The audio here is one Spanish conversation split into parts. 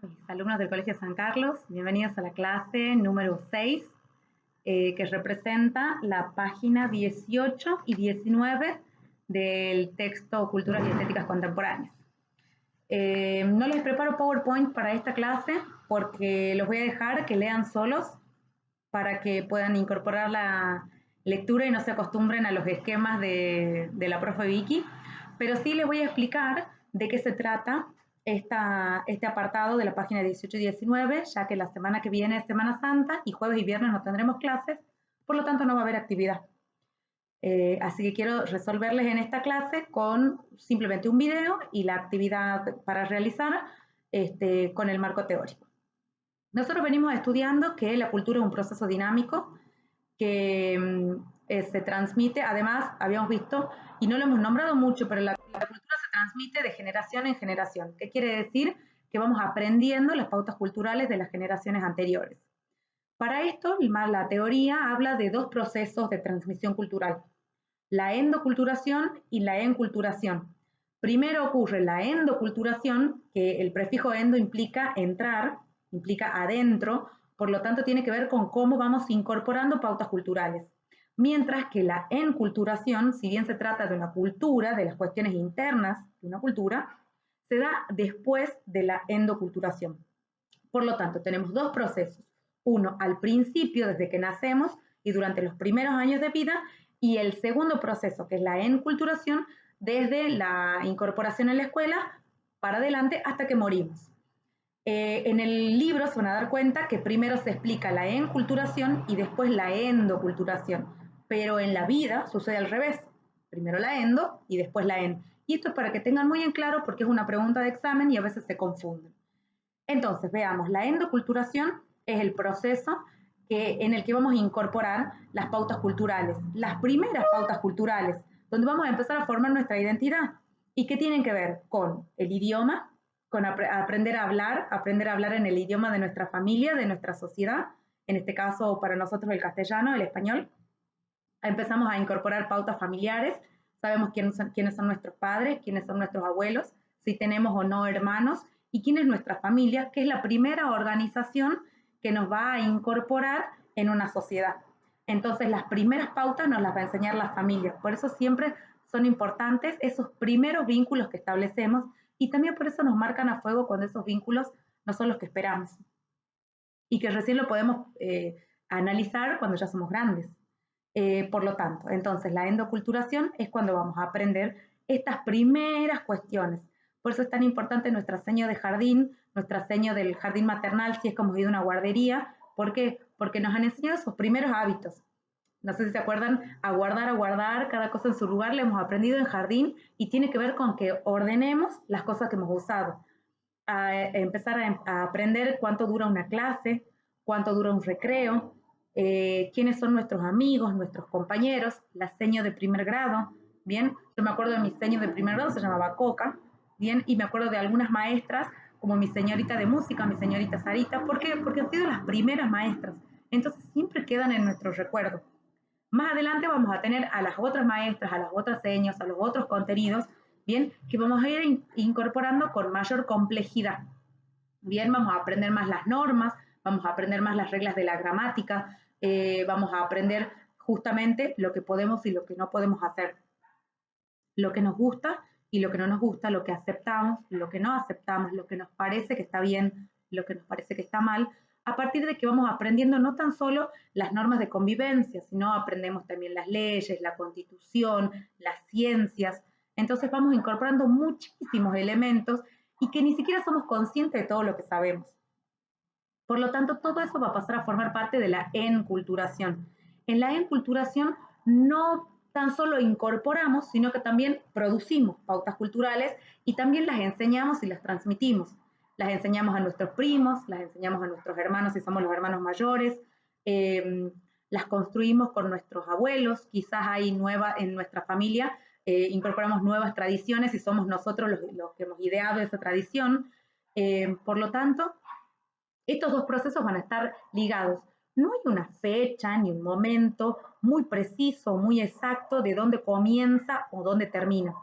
Mis alumnos del Colegio San Carlos, bienvenidos a la clase número 6, que representa la página 18 y 19 del texto Culturas y Estéticas Contemporáneas. No les preparo PowerPoint para esta clase porque los voy a dejar que lean solos para que puedan incorporar la lectura y no se acostumbren a los esquemas de la profe Vicky, pero sí les voy a explicar de qué se trata este apartado de la página 18 y 19, ya que la semana que viene es Semana Santa y jueves y viernes no tendremos clases, por lo tanto no va a haber actividad. Así que quiero resolverles en esta clase con simplemente un video y la actividad para realizar con el marco teórico. Nosotros venimos estudiando que la cultura es un proceso dinámico que se transmite, además habíamos visto, y no lo hemos nombrado mucho, pero la cultura se transmite de generación en generación. ¿Qué quiere decir? Que vamos aprendiendo las pautas culturales de las generaciones anteriores. Para esto, la teoría habla de dos procesos de transmisión cultural, la endoculturación y la enculturación. Primero ocurre la endoculturación, que el prefijo endo implica entrar, implica adentro, por lo tanto tiene que ver con cómo vamos incorporando pautas culturales. Mientras que la enculturación, si bien se trata de una cultura, de las cuestiones internas de una cultura, se da después de la endoculturación. Por lo tanto, tenemos dos procesos. Uno al principio, desde que nacemos y durante los primeros años de vida, y el segundo proceso, que es la enculturación, desde la incorporación en la escuela para adelante hasta que morimos. En el libro se van a dar cuenta que primero se explica la enculturación y después la endoculturación, pero en la vida sucede al revés, primero la endo y después la en. Y esto es para que tengan muy en claro porque es una pregunta de examen y a veces se confunden. Entonces, veamos, la endoculturación es el proceso en el que vamos a incorporar las pautas culturales, las primeras pautas culturales, donde vamos a empezar a formar nuestra identidad y que tienen que ver con el idioma, con aprender a hablar en el idioma de nuestra familia, de nuestra sociedad, en este caso para nosotros el castellano, el español. Empezamos a incorporar pautas familiares, sabemos quiénes son nuestros padres, quiénes son nuestros abuelos, si tenemos o no hermanos, y quién es nuestra familia, que es la primera organización que nos va a incorporar en una sociedad. Entonces, las primeras pautas nos las va a enseñar la familia. Por eso siempre son importantes esos primeros vínculos que establecemos y también por eso nos marcan a fuego cuando esos vínculos no son los que esperamos y que recién lo podemos analizar cuando ya somos grandes. Por lo tanto, entonces la endoculturación es cuando vamos a aprender estas primeras cuestiones. Por eso es tan importante nuestra seño de jardín, nuestra seño del jardín maternal, si es que hemos ido a una guardería. ¿Por qué? Porque nos han enseñado esos primeros hábitos. No sé si se acuerdan, a guardar, cada cosa en su lugar, le hemos aprendido en jardín y tiene que ver con que ordenemos las cosas que hemos usado. A empezar a aprender cuánto dura una clase, cuánto dura un recreo, quiénes son nuestros amigos, nuestros compañeros, la seño de primer grado, ¿bien? Yo me acuerdo de mi seño de primer grado, se llamaba Coca, ¿bien? Y me acuerdo de algunas maestras, como mi señorita de música, mi señorita Sarita, ¿por qué? Porque han sido las primeras maestras, entonces siempre quedan en nuestro recuerdo. Más adelante vamos a tener a las otras maestras, a las otras señas, a los otros contenidos, ¿bien? Que vamos a ir incorporando con mayor complejidad. Bien, vamos a aprender más las normas, vamos a aprender más las reglas de la gramática, vamos a aprender justamente lo que podemos y lo que no podemos hacer, lo que nos gusta y lo que no nos gusta, lo que aceptamos, lo que no aceptamos, lo que nos parece que está bien, lo que nos parece que está mal, a partir de que vamos aprendiendo no tan solo las normas de convivencia, sino aprendemos también las leyes, la constitución, las ciencias. Entonces vamos incorporando muchísimos elementos y que ni siquiera somos conscientes de todo lo que sabemos. Por lo tanto, todo eso va a pasar a formar parte de la enculturación. En la enculturación no tan solo incorporamos, sino que también producimos pautas culturales y también las enseñamos y las transmitimos. Las enseñamos a nuestros primos, las enseñamos a nuestros hermanos si somos los hermanos mayores, las construimos con nuestros abuelos, quizás hay en nuestra familia, incorporamos nuevas tradiciones y somos nosotros los que hemos ideado esa tradición. Por lo tanto, estos dos procesos van a estar ligados. No hay una fecha ni un momento muy preciso, muy exacto de dónde comienza o dónde termina.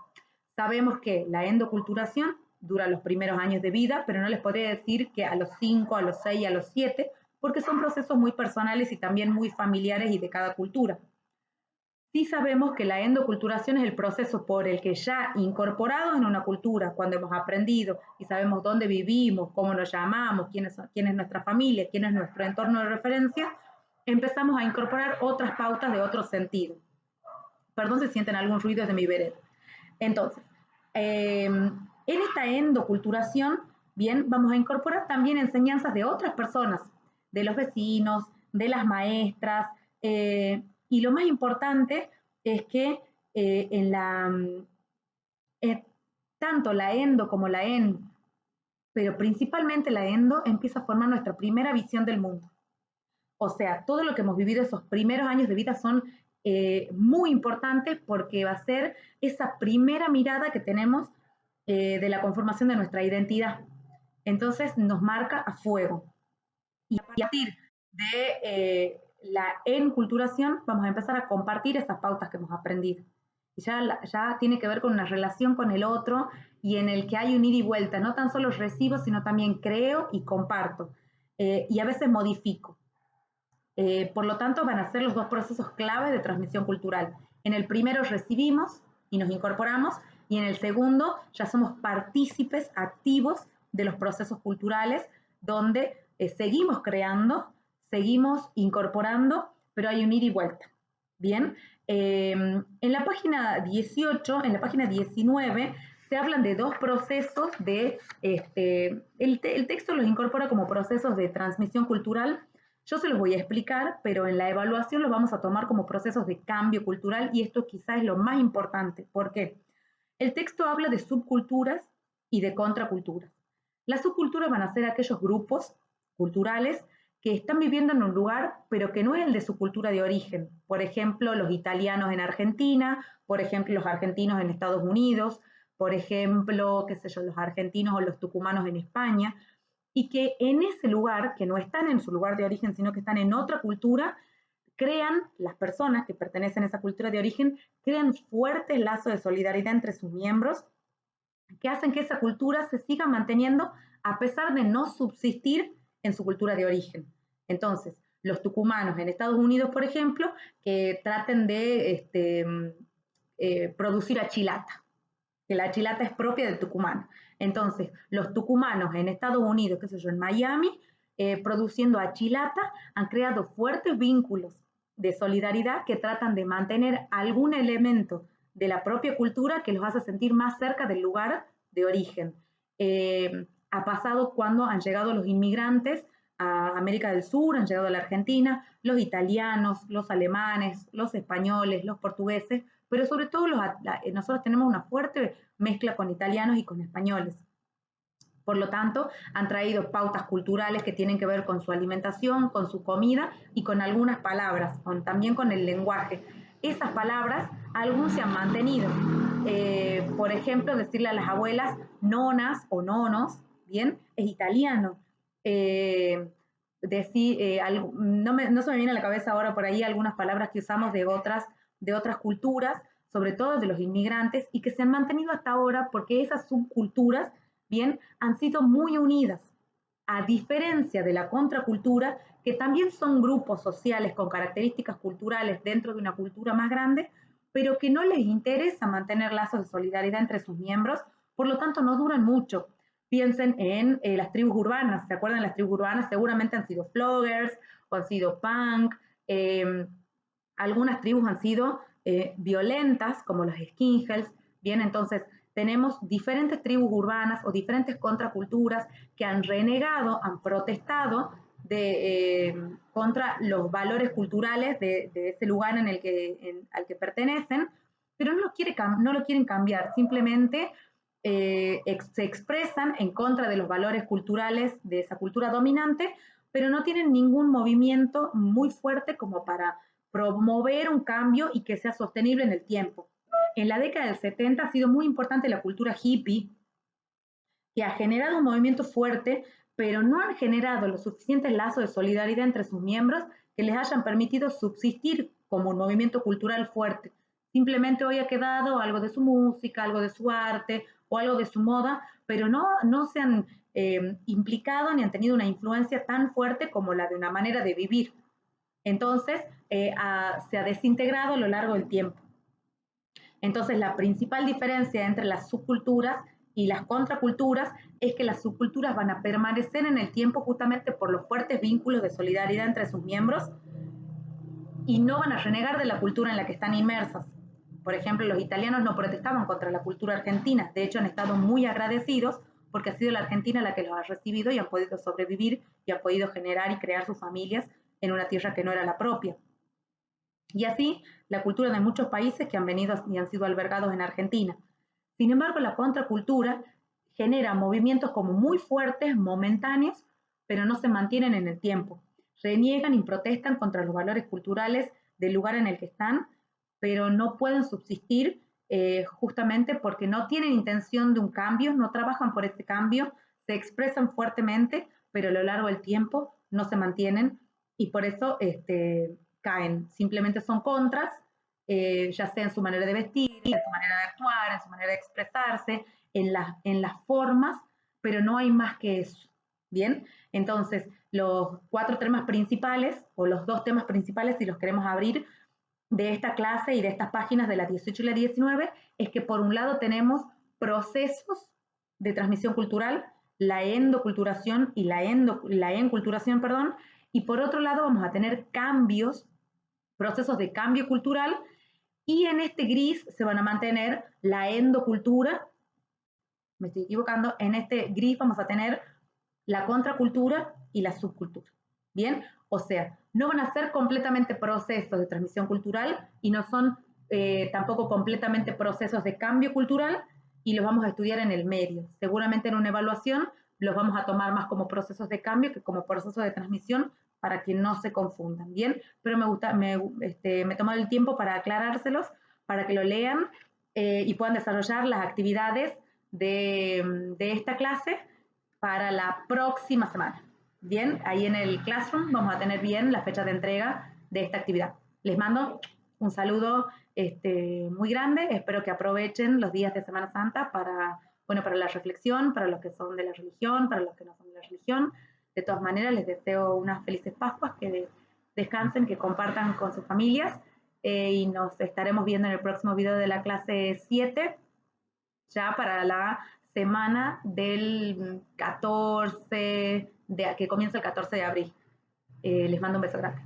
Sabemos que la endoculturación dura los primeros años de vida, pero no les podría decir que a los 5, a los 6, a los 7, porque son procesos muy personales y también muy familiares y de cada cultura. Sí sabemos que la endoculturación es el proceso por el que ya incorporados en una cultura, cuando hemos aprendido y sabemos dónde vivimos, cómo nos llamamos, quién es nuestra familia, quién es nuestro entorno de referencia, empezamos a incorporar otras pautas de otro sentido. Perdón si sienten algún ruido de mi vereda. Entonces, en esta endoculturación, bien, vamos a incorporar también enseñanzas de otras personas, de los vecinos, de las maestras, y lo más importante es que tanto la endo como la en, pero principalmente la endo, empieza a formar nuestra primera visión del mundo. O sea, todo lo que hemos vivido esos primeros años de vida son muy importantes porque va a ser esa primera mirada que tenemos de la conformación de nuestra identidad. Entonces nos marca a fuego. Y a partir de la enculturación vamos a empezar a compartir esas pautas que hemos aprendido. Y ya tiene que ver con una relación con el otro y en el que hay un ida y vuelta. No tan solo recibo, sino también creo y comparto. Y a veces modifico. Por lo tanto, van a ser los dos procesos claves de transmisión cultural. En el primero recibimos y nos incorporamos, y en el segundo ya somos partícipes activos de los procesos culturales, donde seguimos creando, seguimos incorporando, pero hay un ida y vuelta. Bien, en la página 18, en la página 19, se hablan de dos procesos de, el texto los incorpora como procesos de transmisión cultural. Yo se los voy a explicar, pero en la evaluación los vamos a tomar como procesos de cambio cultural y esto quizás es lo más importante. ¿Por qué? El texto habla de subculturas y de contraculturas. Las subculturas van a ser aquellos grupos culturales que están viviendo en un lugar, pero que no es el de su cultura de origen. Por ejemplo, los italianos en Argentina, por ejemplo, los argentinos en Estados Unidos, por ejemplo, qué sé yo, los argentinos o los tucumanos en España, y que en ese lugar, que no están en su lugar de origen, sino que están en otra cultura, crean, las personas que pertenecen a esa cultura de origen, crean fuertes lazos de solidaridad entre sus miembros que hacen que esa cultura se siga manteniendo a pesar de no subsistir en su cultura de origen. Entonces, los tucumanos en Estados Unidos, por ejemplo, que traten de producir achilata, que la achilata es propia del tucumano. Entonces, los tucumanos en Estados Unidos, qué sé yo, en Miami, produciendo achilata, han creado fuertes vínculos de solidaridad que tratan de mantener algún elemento de la propia cultura que los hace sentir más cerca del lugar de origen. Ha pasado cuando han llegado los inmigrantes a América del Sur, han llegado a la Argentina, los italianos, los alemanes, los españoles, los portugueses, pero sobre todo nosotros tenemos una fuerte mezcla con italianos y con españoles. Por lo tanto, han traído pautas culturales que tienen que ver con su alimentación, con su comida y con algunas palabras, también con el lenguaje. Esas palabras, algunos se han mantenido. Por ejemplo, decirle a las abuelas nonas o nonos, ¿bien? Es italiano. No se me viene a la cabeza ahora por ahí algunas palabras que usamos de otras culturas, sobre todo de los inmigrantes, y que se han mantenido hasta ahora porque esas subculturas, bien, han sido muy unidas, a diferencia de la contracultura, que también son grupos sociales con características culturales dentro de una cultura más grande, pero que no les interesa mantener lazos de solidaridad entre sus miembros, por lo tanto no duran mucho. Piensen en las tribus urbanas, ¿se acuerdan? Las tribus urbanas seguramente han sido floggers o han sido punk, algunas tribus han sido violentas, como los skinheads, bien, entonces tenemos diferentes tribus urbanas o diferentes contraculturas que han renegado, han protestado contra los valores culturales de ese lugar al que pertenecen, pero no lo quieren cambiar, simplemente se expresan en contra de los valores culturales de esa cultura dominante, pero no tienen ningún movimiento muy fuerte como para promover un cambio y que sea sostenible en el tiempo. En la década del 70 ha sido muy importante la cultura hippie, que ha generado un movimiento fuerte, pero no han generado los suficientes lazos de solidaridad entre sus miembros que les hayan permitido subsistir como un movimiento cultural fuerte, Simplemente hoy ha quedado algo de su música, algo de su arte o algo de su moda, pero no se han implicado ni han tenido una influencia tan fuerte como la de una manera de vivir. Entonces, se ha desintegrado a lo largo del tiempo. Entonces, la principal diferencia entre las subculturas y las contraculturas es que las subculturas van a permanecer en el tiempo justamente por los fuertes vínculos de solidaridad entre sus miembros y no van a renegar de la cultura en la que están inmersas. Por ejemplo, los italianos no protestaban contra la cultura argentina, de hecho han estado muy agradecidos porque ha sido la Argentina la que los ha recibido y han podido sobrevivir y han podido generar y crear sus familias en una tierra que no era la propia. Y así la cultura de muchos países que han venido y han sido albergados en Argentina. Sin embargo, la contracultura genera movimientos como muy fuertes, momentáneos, pero no se mantienen en el tiempo. Reniegan y protestan contra los valores culturales del lugar en el que están, pero no pueden subsistir justamente porque no tienen intención de un cambio, no trabajan por este cambio, se expresan fuertemente, pero a lo largo del tiempo no se mantienen y por eso caen. Simplemente son contras, ya sea en su manera de vestir, en su manera de actuar, en su manera de expresarse, en las formas, pero no hay más que eso. Bien, entonces los 4 temas principales, o los 2 temas principales, si los queremos abrir, de esta clase y de estas páginas de la 18 y la 19, es que por un lado tenemos procesos de transmisión cultural, la endoculturación y la enculturación, perdón, y por otro lado vamos a tener cambios, procesos de cambio cultural, y en este gris se van a mantener la endocultura, me estoy equivocando, en este gris vamos a tener la contracultura y la subcultura. ¿Bien? O sea, no van a ser completamente procesos de transmisión cultural y no son tampoco completamente procesos de cambio cultural y los vamos a estudiar en el medio. Seguramente en una evaluación los vamos a tomar más como procesos de cambio que como procesos de transmisión para que no se confundan, ¿bien? Pero me he tomado el tiempo para aclarárselos, para que lo lean y puedan desarrollar las actividades de esta clase para la próxima semana. Bien, ahí en el Classroom vamos a tener bien la fecha de entrega de esta actividad. Les mando un saludo muy grande, espero que aprovechen los días de Semana Santa para la reflexión, para los que son de la religión, para los que no son de la religión. De todas maneras, les deseo unas felices Pascuas, que descansen, que compartan con sus familias y nos estaremos viendo en el próximo video de la clase 7, ya para la semana del 14, que comienza el 14 de abril. Les mando un beso grande.